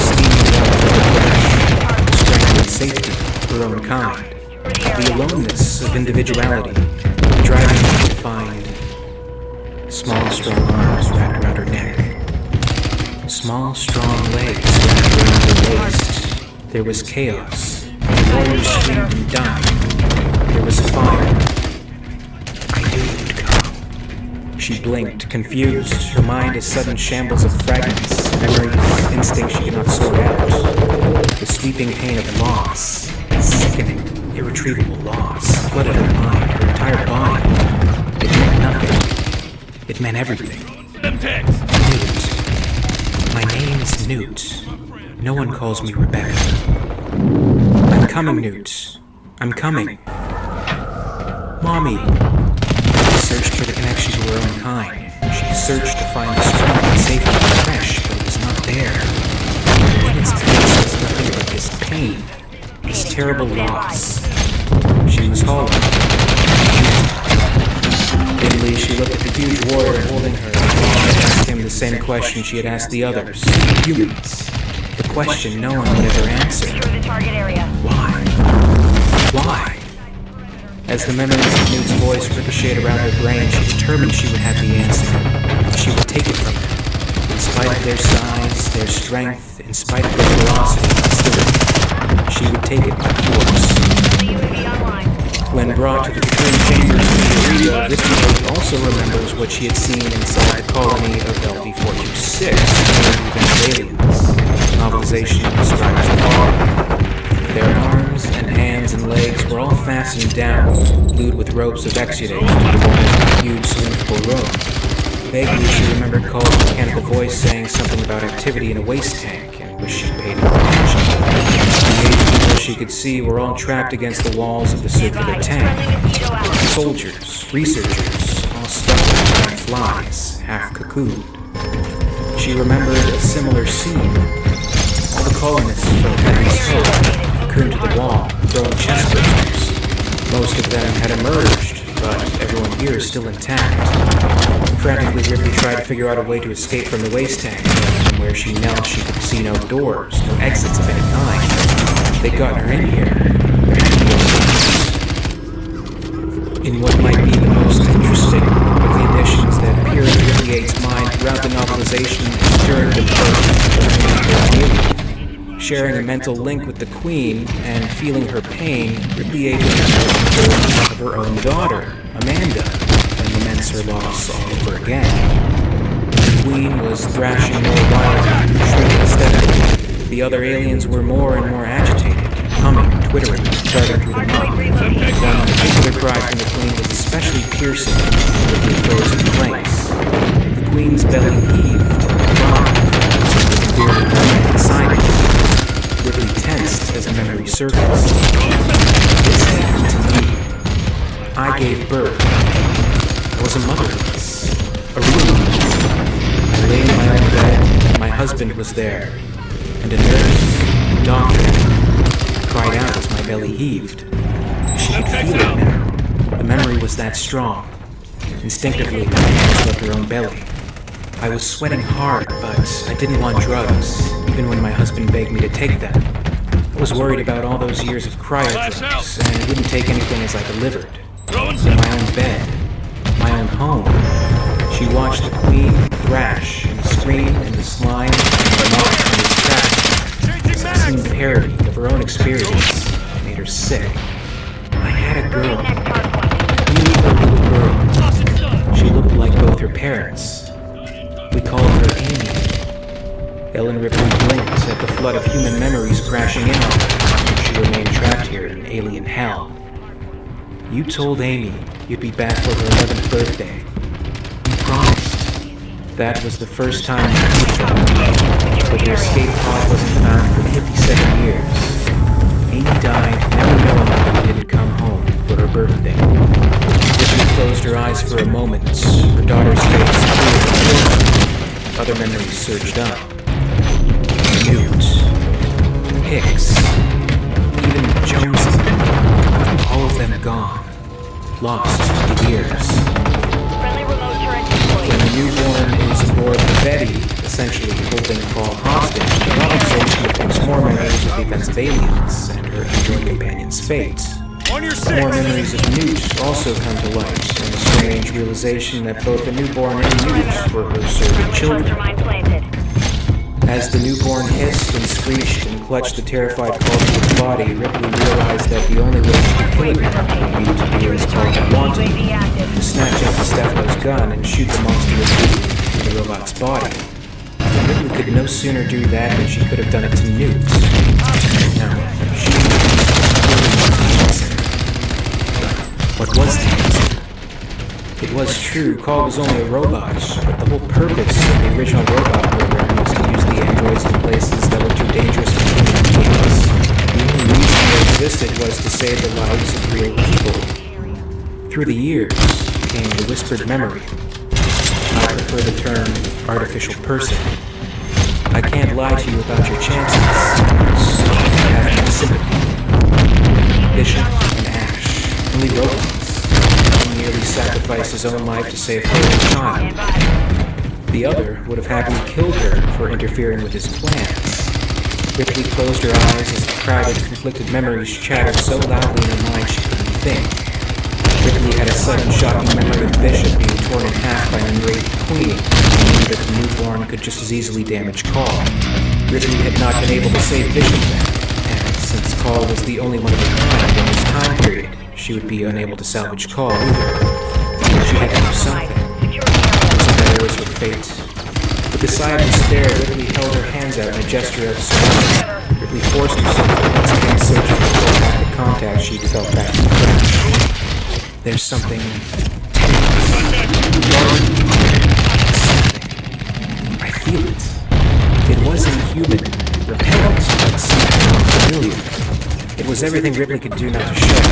steaming around the crash, strength and safety of her own kind, the aloneness of individuality, driving her to find small, strong arms wrapped around her neck, small, strong legs wrapped around her waist. There was chaos. Warriors screamed and died. There was fire. I knew you would come. She blinked, confused, her mind a sudden shambles of fragments, memories, instincts she could not sort out. The sweeping pain of loss, sickening, irretrievable loss, flooded her mind, her entire body. It meant nothing. It meant everything. Newt. My name's Newt. No one calls me Rebecca. I'm coming, Newt. I'm coming. Mommy. She searched for the connection to her own kind. She searched to find the strength and safety of the fresh, but it was not there. In its place was nothing but this pain, this terrible loss. She was hollow. Dimly, she looked at the huge warrior holding her and asked him the same question she had asked the others, humans. The question no one would ever answer. Secure the target area. Why? Why? As the memories of Newt's voice ricocheted around her brain, she determined she would have the answer. She would take it from them. In spite of their size, their strength, in spite of their velocity and hostility, she would take it by force. The UAV online. When brought to the cocoon chambers of the arena, this note also remembers what she had seen inside the colony of LV-426, where aliens. Novelization describes the following. Their arms and hands and legs were all fastened down, glued with ropes of exudate to the wall of a huge cylindrical room. Vaguely, she remembered Cole's mechanical voice saying something about activity in a waste tank, and wished she'd paid more attention. The 8 people she could see were all trapped against the walls of the circular tank. Soldiers, researchers, all stuck like giant flies, half cocooned. She remembered a similar scene. All the colonists felt heavy smoke, cocooned to the wall, throwing chest bursters. Most of them had emerged, but everyone here is still intact. Frantically, Ripley tried to figure out a way to escape from the waste tank, but from where she knelt she could see no doors, no exits of any kind. They'd gotten her in here. In what might be the most interesting of the additions that appear in Ripley 8's mind throughout the novelization is during the birth. Sharing a mental link with the Queen and feeling her pain, Ripley 8 remembered the birth of her own daughter, Amanda, and laments her loss all over again. The Queen was thrashing more wildly, shrieking steadily. The other aliens were more and more agitated, humming, twittering, darting through the mud. One particular cry from the Queen was especially piercing, Ripley froze in place. The Queen's belly heaved, throbbed, with fear of the inside it. Ripley tensed as a memory surfaced. This happened to me. I gave birth. I was a motherless. A real mother. I lay in my own bed, and my husband was there. And a nurse, a doctor, cried out as my belly heaved. She could feel it now. The memory was that strong. Instinctively, my hands left her own belly. I was sweating hard, but I didn't want drugs, even when my husband begged me to take them. I was worried about all those years of cryo drugs, and wouldn't take anything as I delivered. In my own bed, my own home, she watched the Queen thrash and scream in the slime and mock in his trap. This seemed parody of her own experience. It made her sick. I had girl. Next hard point. Beautiful little girl. She looked like both her parents. We called her Amy. Ellen Ripley blinked at the flood of human memories crashing in on her. She remained trapped here in alien hell. You told Amy you'd be back for her 11th birthday. You promised. That was the first time you proved that. But your escape pod wasn't found for 57 years. Amy died never knowing you didn't come home for her birthday. Ripley closed her eyes for a moment. Her daughter's face cleared before her. Other memories surged up. Newt. Hicks. Even Jonesy. All of them gone. Lost to years. Friendly remote turret deployed. When the newborn is aboard the Betty, essentially holding Paul hostage, the organization affects more memories of the events of Aliens and her android companion's fate. More memories of Newt also come to light, and the strange realization that both the newborn and Newt were her surrogate Friendly children. cluster mine planted. As the newborn hissed and screeched and clutched the terrified call to its body, Ripley realized that the only way she could kill it would be to do as called wanted, UAV active. to snatch up Stefano's gun and shoot the monstrous beast in the robot's body. Ripley could no sooner do that than she could have done it to Newt. No, she what was the answer? It was true, Call was only a robot, but the whole purpose of the original robot program was to use the androids in places that were too dangerous for human beings. The only reason they existed was to save the lives of real people. Through the years came the whispered memory. I prefer the term artificial person. I can't lie to you about your chances. So I have no sympathy. Bishop and Ash, only robots. One nearly sacrificed his own life to save her and child. The other would have happily killed her for interfering with his plans. Ripley closed her eyes as the crowded, conflicted memories chattered so loudly in her mind she couldn't think. Ripley had a sudden shocking memory of Bishop being torn in half by an enraged queen, and knew that the newborn could just as easily damage Call. Ripley had not been able to save Bishop then, and since Call was the only one of a kind in this time period, she would be unable to salvage Call either. She had to do something. So that was her fate. With a sigh of despair, Ripley held her hands out in a gesture of surrender. Ripley forced herself to once again search for the telepathic contact she'd felt back in the crash. There's something I feel it. It wasn't human, repellent, but somehow familiar. It was everything Ripley could do not to show.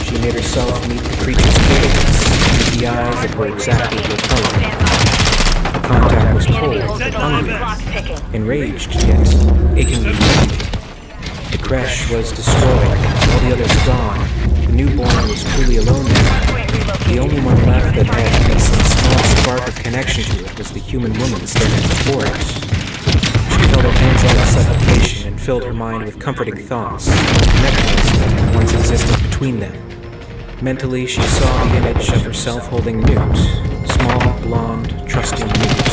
She made herself meet the creature's gaze, with the eyes that were exactly her color. The contact was cold, but hungry, enraged, yet achingly lonely. The crash was destroyed, all the others gone. The newborn was truly alone now. The only one left that had even some small spark of connection to it was the human woman standing before it. She held her hands out in supplication and filled her mind with comforting thoughts, connections that had once existed between them. Mentally, she saw the image of herself holding Newt, small, blonde, trusting Newt.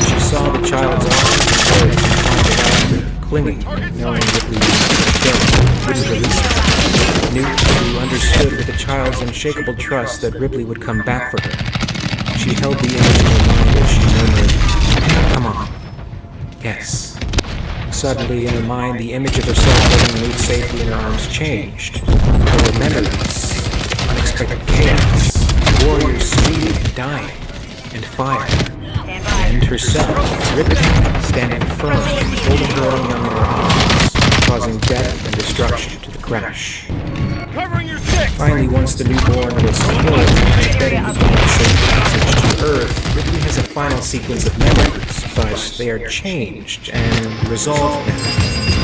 She saw the child's arms and legs entwined around her, clinging, knowing Ripley was dead, wouldn't release her. Newt, who understood with the child's unshakable trust that Ripley would come back for her. She held the image in her mind as she murmured, "Come on." Yes. Suddenly, in her mind, the image of herself holding Newt safely in her arms changed. There were memories, unexpected chaos, warriors screaming and dying, and fire. And herself, Ripley, standing firm, holding her own young in her arms, causing death and destruction to the crash. Finally, once the newborn was killed and Betty began to send the message to Earth, Ripley has a final sequence of memories, but they are changed and resolved now.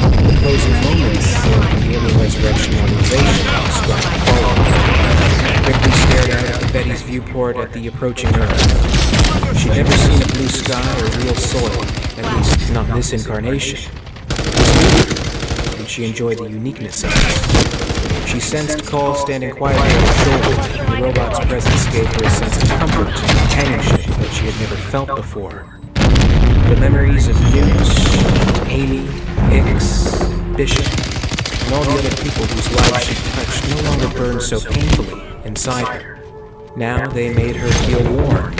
The closing moments of the Alien Resurrection organization struck forward. Ripley stared out at the Betty's viewport at the approaching Earth. She'd never seen a blue sky or real soil, at least not in this incarnation. It was new, and she enjoyed the uniqueness of it. She sensed Call standing quietly on her shoulder, and the robot's presence gave her a sense of comfort and companionship that she had never felt before. The memories of Newt, Amy, Hicks, Bishop, and all the other people whose lives she touched no longer burned so painfully inside her. Now they made her feel warm.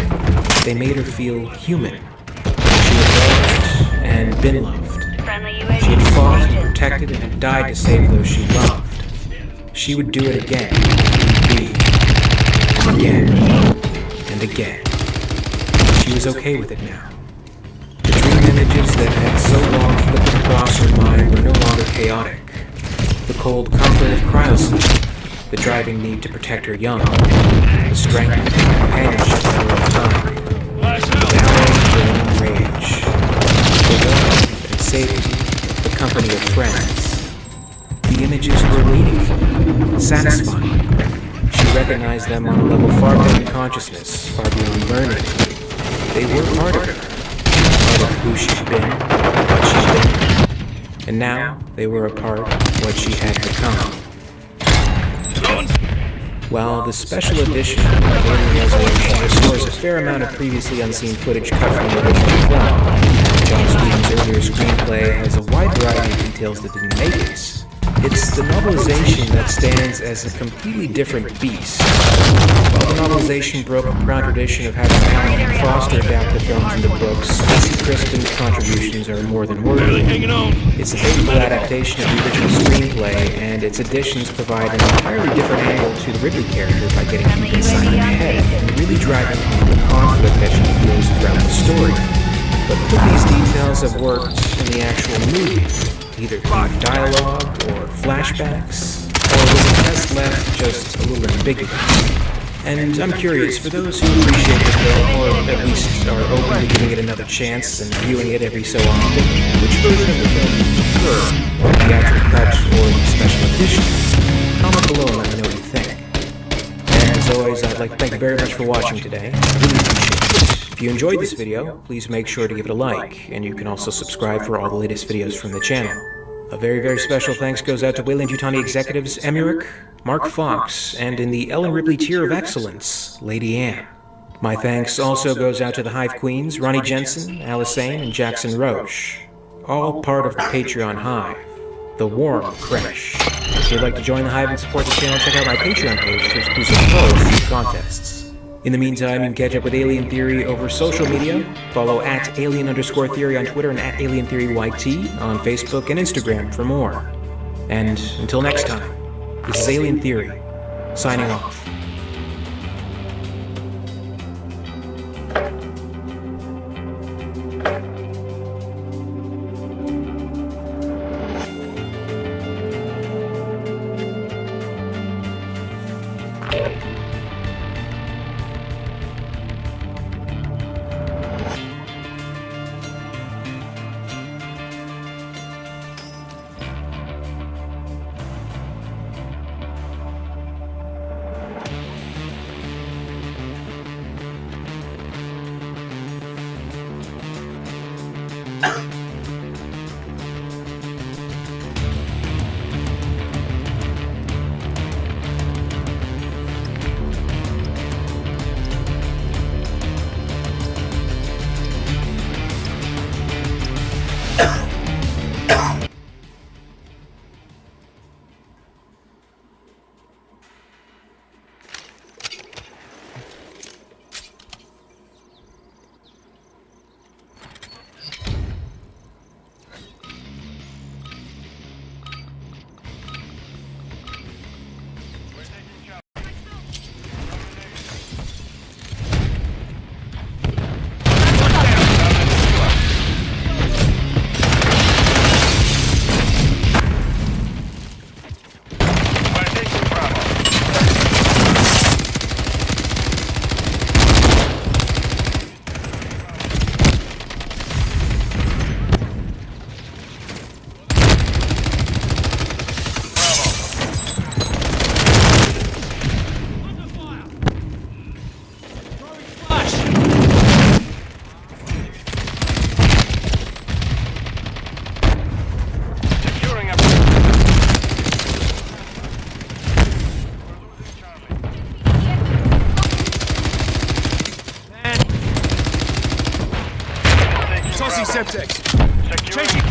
They made her feel human. She had loved and been loved. Friendly She UAV had fought and detected. protected and had died to save those she loved. She would do it again, and again, and again. She was okay with it now. The dream images that had so long flipped across her mind were no longer chaotic. The cold comfort of cryosleep, the driving need to protect her young, the strength and companionship of her own time, the balance of her own rage, the warmth and safety of the company of friends. The images were meaningful, satisfying. She recognized them on a level far beyond consciousness, far beyond learning. They were part of her, part of who she'd been, what she'd been. And now, they were a part of what she had become. While the special edition of Alien Resolution restores a fair amount of previously unseen footage cut from the original film, Joss Whedon's earlier screenplay has a wide variety of details that didn't make it. It's the novelization that stands as a completely different beast. While the novelization broke a proud tradition of having Alan Foster adapt the films into books, Casey Crichton's contributions are more than worthy. It's a faithful adaptation of the original screenplay, and its additions provide an entirely different angle to the Ripley character by getting deep inside her head and really driving home the conflict that she feels throughout the story. But could these details have worked in the actual movie? Either through dialogue or flashbacks, or was the test left just a little ambiguous? And I'm curious, for those who appreciate the film, or at least are open to giving it another chance and viewing it every so often, which version of the film do you prefer? The theatrical cut or the special edition? Comment below and let me know what you think. And as always, I'd like to thank you very much for watching today. I really appreciate it. If you enjoyed this video, please make sure to give it a like, and you can also subscribe for all the latest videos from the channel. A very, very special thanks goes out to Weyland-Yutani executives Emmerich, Mark Fox, and in the Ellen Ripley tier of excellence, Lady Anne. My thanks also goes out to the Hive Queens, Ronnie Jensen, Alice Sane, and Jackson Roche. All part of the Patreon Hive, the warm creche. If you'd like to join the Hive and support the channel, check out my Patreon page for exclusive posts and contests. In the meantime, you can catch up with Alien Theory over social media. Follow @alien_theory on Twitter and @alientheoryyt on Facebook and Instagram for more. And until next time, this is Alien Theory, signing off. Semtex. Securing.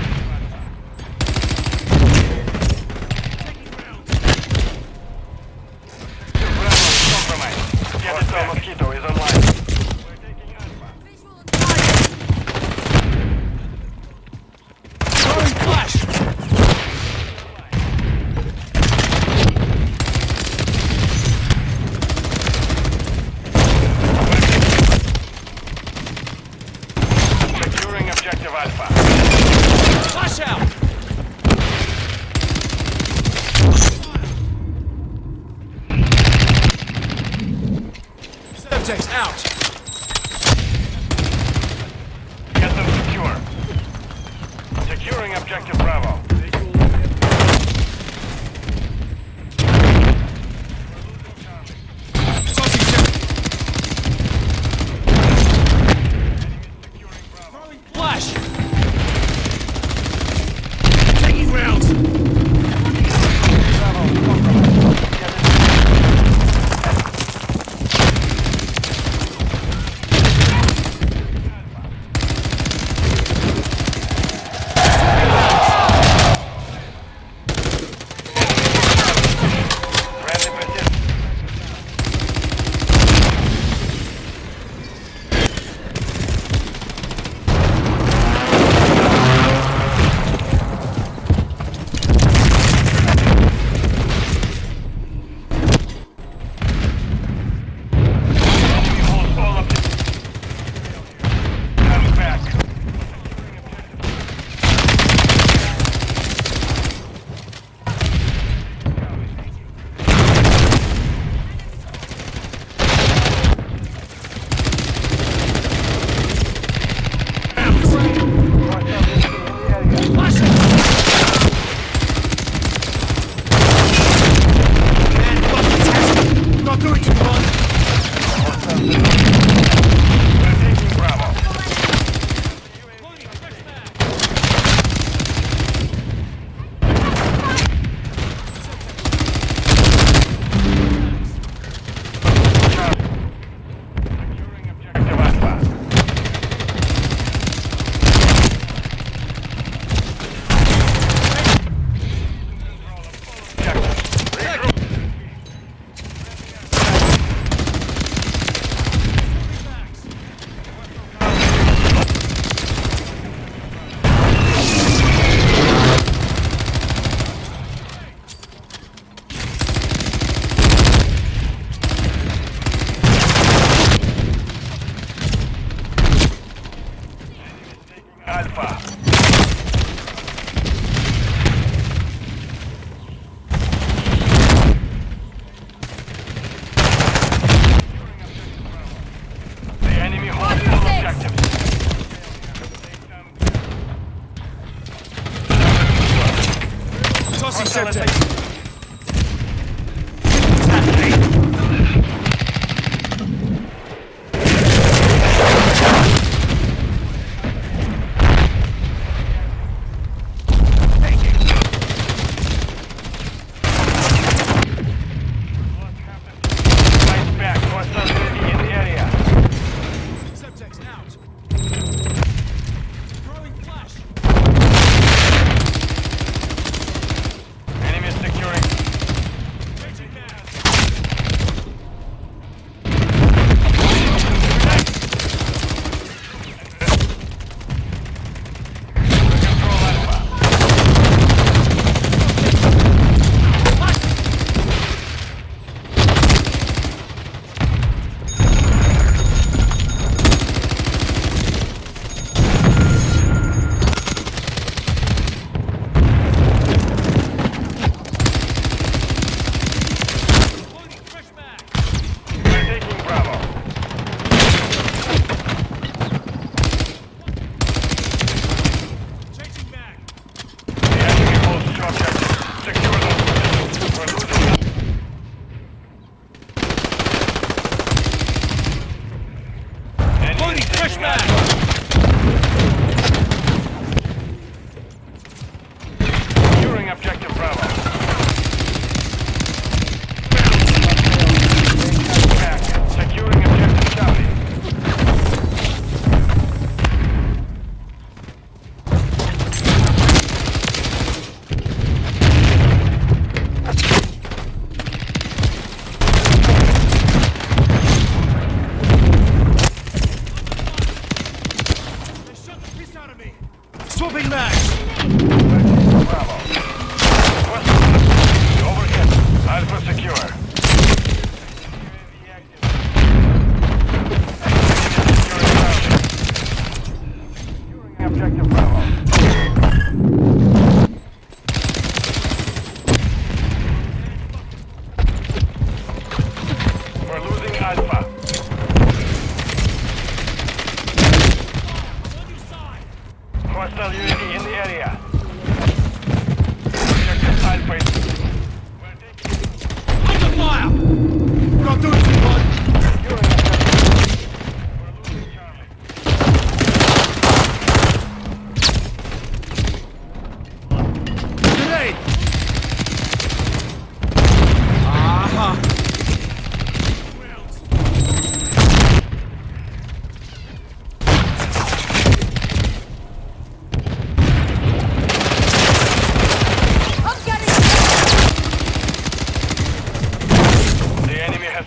Semtex out! Get them secure. Securing objective Bravo. Tossing Semtex. Flash! Taking rounds!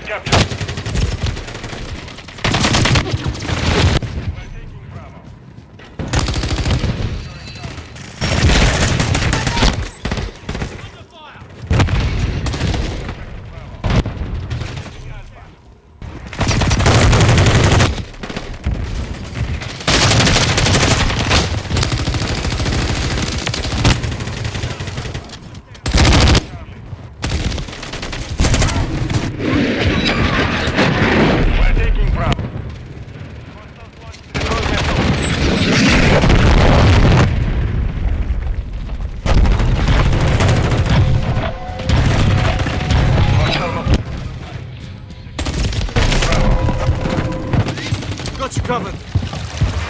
captured. We're taking Bravo. Under fire! Taking Alpha. We're taking Bravo. Cruise missile. Got you covered.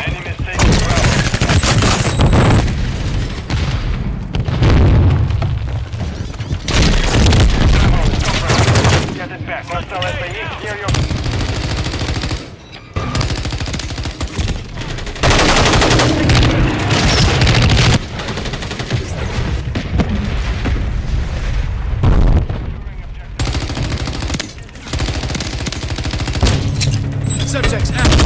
Enemies taking Bravo. Bravo, stop. Get it back. Hostile SAE near your... Semtex out.